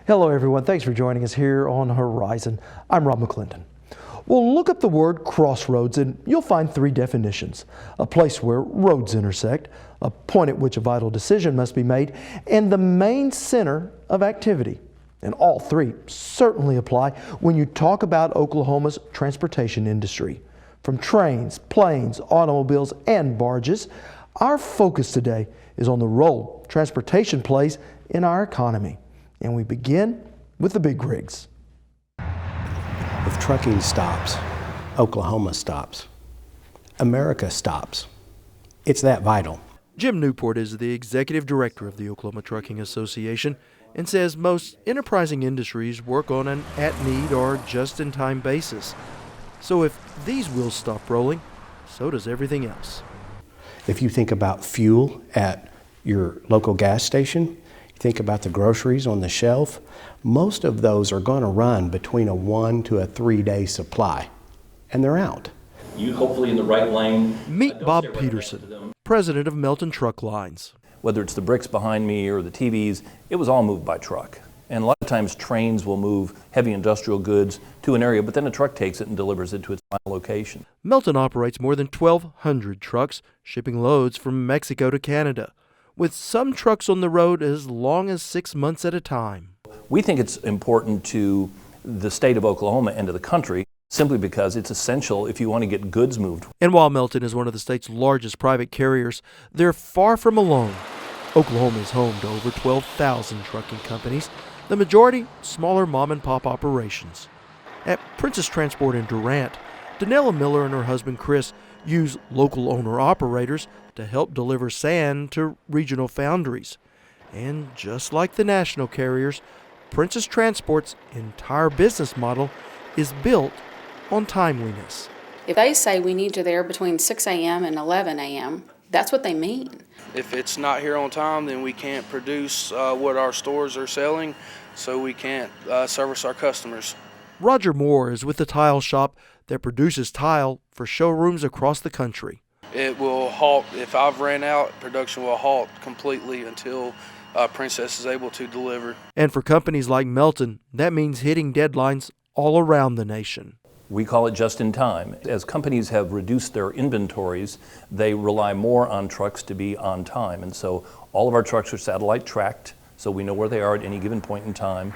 Hello everyone, thanks for joining us here on Horizon. I'm Rob McClendon. We'll look up the word crossroads and you'll find three definitions. A place where roads intersect, a point at which a vital decision must be made, and the main center of activity. And all three certainly apply when you talk about Oklahoma's transportation industry. From trains, planes, automobiles, and barges, our focus today is on the role transportation plays in our economy. And we begin with the big rigs. If trucking stops, Oklahoma stops. America stops. It's that vital. Jim Newport is the executive director of the Oklahoma Trucking Association and says most enterprising industries work on an at-need or just-in-time basis. So if these wheels stop rolling, so does everything else. If you think about fuel at your local gas station, you think about the groceries on the shelf, most of those are going to run between a 1 to a 3 day supply, and they're out. You hopefully in the right lane. Meet Bob Peterson, president of Melton Truck Lines. Whether it's the bricks behind me or the TVs, it was all moved by truck. And a lot of times trains will move heavy industrial goods to an area, but then a truck takes it and delivers it to its final location. Melton operates more than 1,200 trucks, shipping loads from Mexico to Canada, with some trucks on the road as long as 6 months at a time. We think it's important to the state of Oklahoma and to the country simply because it's essential if you want to get goods moved. And while Melton is one of the state's largest private carriers, they're far from alone. Oklahoma is home to over 12,000 trucking companies, the majority smaller mom-and-pop operations. At Princess Transport in Durant, Danella Miller and her husband Chris use local owner-operators to help deliver sand to regional foundries. And just like the national carriers, Princess Transport's entire business model is built on timeliness. If they say we need you there between 6 a.m. and 11 a.m., that's what they mean. If it's not here on time, then we can't produce what our stores are selling, so we can't service our customers. Roger Moore is with the tile shop that produces tile for showrooms across the country. It will halt. If I've ran out, production will halt completely until Princess is able to deliver. And for companies like Melton, that means hitting deadlines all around the nation. We call it just in time. As companies have reduced their inventories, they rely more on trucks to be on time. And so all of our trucks are satellite tracked, so we know where they are at any given point in time.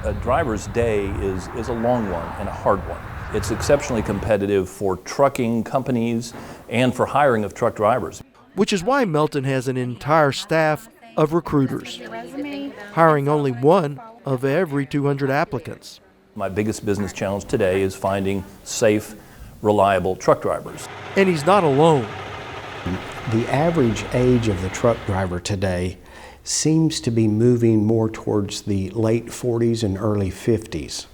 A driver's day is a long one and a hard one. It's exceptionally competitive for trucking companies and for hiring of truck drivers. Which is why Melton has an entire staff of recruiters, hiring only one of every 200 applicants. My biggest business challenge today is finding safe, reliable truck drivers. And he's not alone. The average age of the truck driver today seems to be moving more towards the late 40s and early 50s.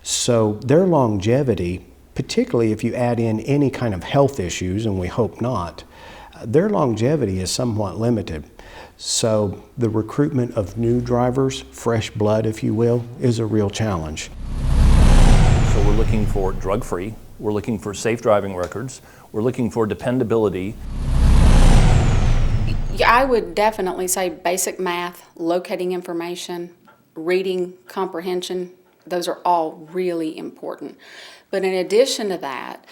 So their longevity, particularly if you add in any kind of health issues, and we hope not, their longevity is somewhat limited. So the recruitment of new drivers, fresh blood if you will, is a real challenge. So we're looking for drug-free, we're looking for safe driving records, we're looking for dependability. I would definitely say basic math, locating information, reading comprehension, those are all really important. But in addition to that,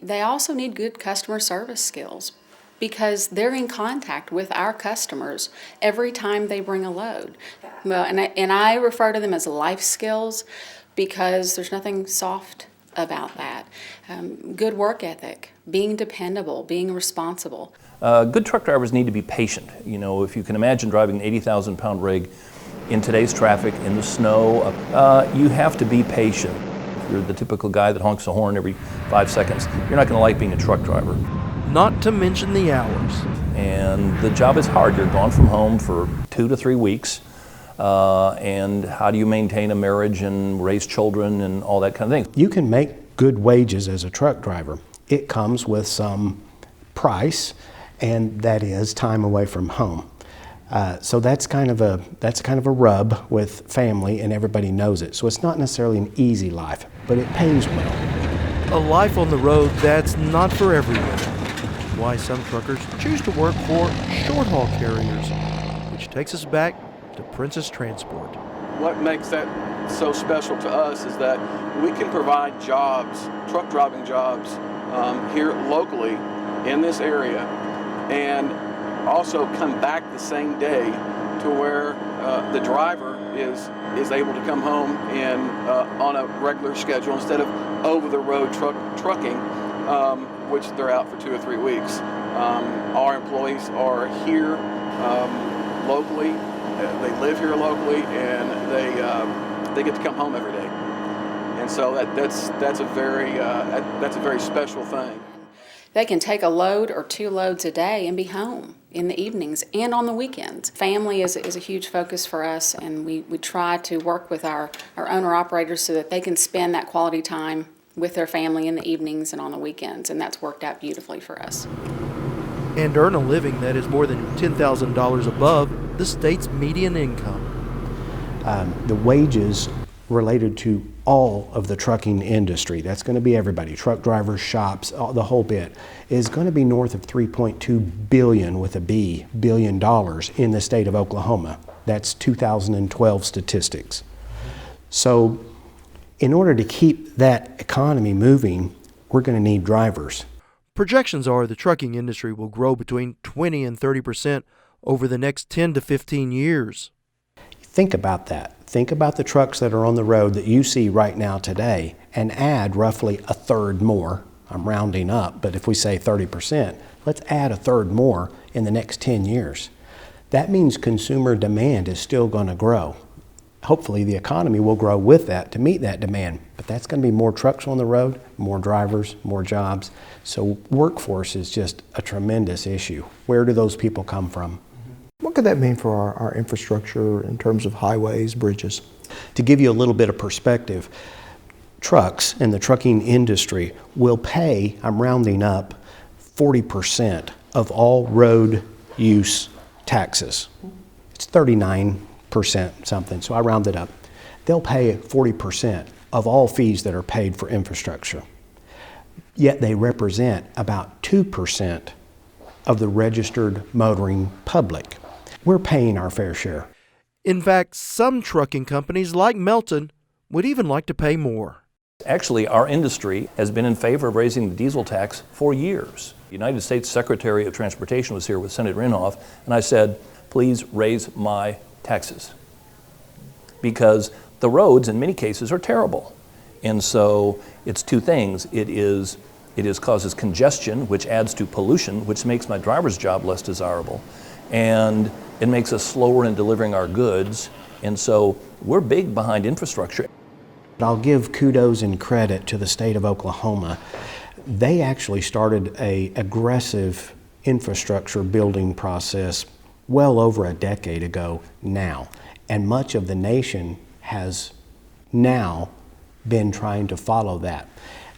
they also need good customer service skills because they're in contact with our customers every time they bring a load. Well, and I refer to them as life skills because there's nothing soft about that. Good work ethic, being dependable, being responsible. Good truck drivers need to be patient. You know, if you can imagine driving an 80,000-pound rig in today's traffic, in the snow, you have to be patient. If you're the typical guy that honks a horn every 5 seconds, you're not going to like being a truck driver. Not to mention the hours. And the job is hard. You're gone from home for 2 to 3 weeks. And how do you maintain a marriage and raise children and all that kind of thing? You can make good wages as a truck driver. It comes with some price, and that is time away from home. So that's kind of a rub with family, and everybody knows it. So it's not necessarily an easy life, but it pays well. A life on the road that's not for everyone. Why some truckers choose to work for short-haul carriers, which takes us back to Princess Transport. what makes that so special to us is that we can provide jobs, truck driving jobs, here locally in this area, and also come back the same day to where the driver is able to come home and on a regular schedule instead of over-the-road trucking, which they're out for 2 or 3 weeks. Our employees are here locally. They live here locally, and they get to come home every day. And so that's a very special thing. They can take a load or 2 loads a day and be home in the evenings and on the weekends. Family is a huge focus for us, and we try to work with our owner-operators so that they can spend that quality time with their family in the evenings and on the weekends, and that's worked out beautifully for us. And earn a living that is more than $10,000 above the state's median income. The wages related to all of the trucking industry, that's going to be everybody, truck drivers, shops, the whole bit, is going to be north of $3.2 billion with a B, billion dollars in the state of Oklahoma. That's 2012 statistics. So in order to keep that economy moving, we're going to need drivers. Projections are the trucking industry will grow between 20 and 30% over the next 10 to 15 years. Think about that. Think about the trucks that are on the road that you see right now today, and add roughly a third more. I'm rounding up, but if we say 30%, let's add a third more in the next 10 years. That means consumer demand is still going to grow. Hopefully the economy will grow with that to meet that demand, but that's going to be more trucks on the road, more drivers, more jobs. So workforce is just a tremendous issue. Where do those people come from? What could that mean for our infrastructure in terms of highways, bridges? To give you a little bit of perspective, trucks and the trucking industry will pay, I'm rounding up, 40% of all road use taxes. It's 39% something, so I rounded up. They'll pay 40% of all fees that are paid for infrastructure. Yet they represent about 2% of the registered motoring public. We're paying our fair share. In fact, some trucking companies like Melton would even like to pay more. Actually, our industry has been in favor of raising the diesel tax for years. The United States Secretary of Transportation was here with Senator Inhofe, and I said, please raise my taxes. Because the roads in many cases are terrible. And so it's 2 things. It causes congestion, which adds to pollution, which makes my driver's job less desirable. And it makes us slower in delivering our goods. And so we're big behind infrastructure. I'll give kudos and credit to the state of Oklahoma. They actually started an aggressive infrastructure building process well over a decade ago now. And much of the nation has now been trying to follow that.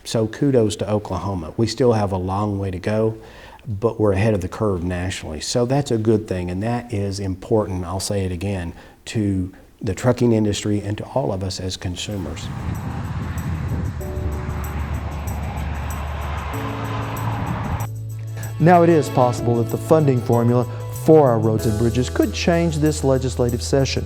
So kudos to Oklahoma. We still have a long way to go, but we're ahead of the curve nationally. So that's a good thing, and that is important, I'll say it again, to the trucking industry and to all of us as consumers. Now it is possible that the funding formula for our roads and bridges could change this legislative session.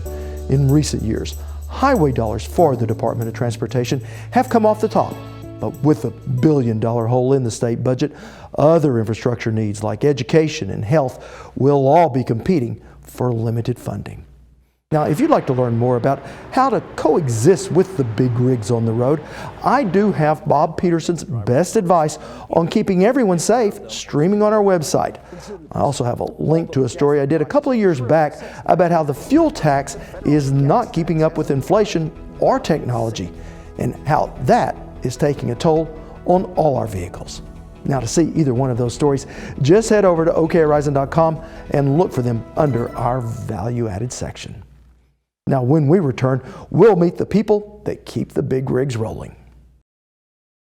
In recent years, highway dollars for the Department of Transportation have come off the top. But with a $1 billion hole in the state budget, other infrastructure needs like education and health will all be competing for limited funding. Now, if you'd like to learn more about how to coexist with the big rigs on the road, I do have Bob Peterson's best advice on keeping everyone safe streaming on our website. I also have a link to a story I did a couple of years back about how the fuel tax is not keeping up with inflation or technology, and how that is taking a toll on all our vehicles. Now, to see either one of those stories, just head over to okhorizon.com and look for them under our value-added section. Now, when we return, we'll meet the people that keep the big rigs rolling.